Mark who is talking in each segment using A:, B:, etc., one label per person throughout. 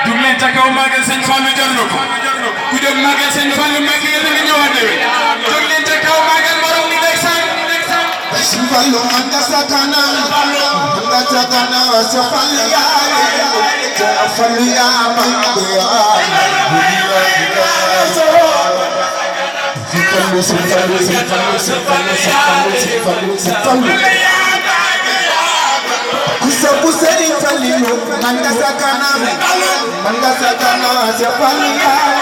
A: Jumleen ca kaw magal Sëñ Fallu jar na ko ku jóg magal Sëñ Fallu mag yi nga ñëwaat déwén jumleen ca kaw magal borom ni day sang
B: Sëñ Fallu man nga sa kanam sa Fallu yaa man Kusabu Sëriñ Fallilu man nga sa kanam sa Fallu yaa man Kusabu Sëriñ Fallilu man nga sa kanam sa Fallu yaa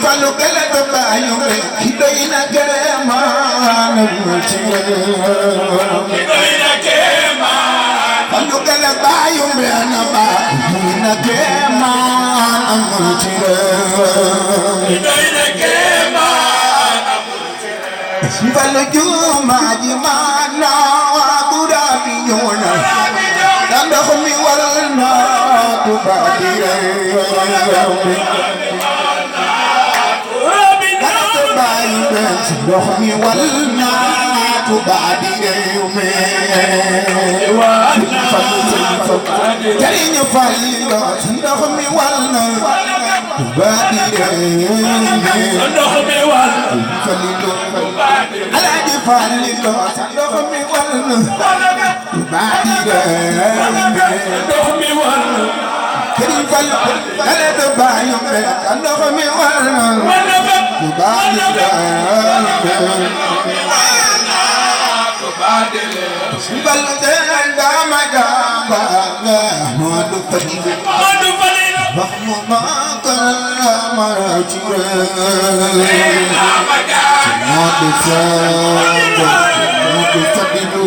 B: Fallu gala baba ayumbe, hidoina gere ma. amul ci réew mi doy na kéemaan fallu gala baayu benn baa doy na kéemaan amul ci réew mi doy na kéemaan amul ci réew fallu jumaa ji maana waa Tuubaa bi ñëw na ndox mi wal na Tuubaa di réew mi ndox mi wal na Tuubaa di réew mi jariñu Fallilu ndox mi wal na Tuubaa di réew mi ndox mi wal Fallilu Alaaji Fallilu ndox mi wal na Tuubaa di réew mi ndox mi wal Këriñ Fallu ale do baayu be ndox mi wal na Tuubaa di réew mi bal den dama jamba Moodu Fallilu wax mu maakal ma ci réew Moodu Fallilu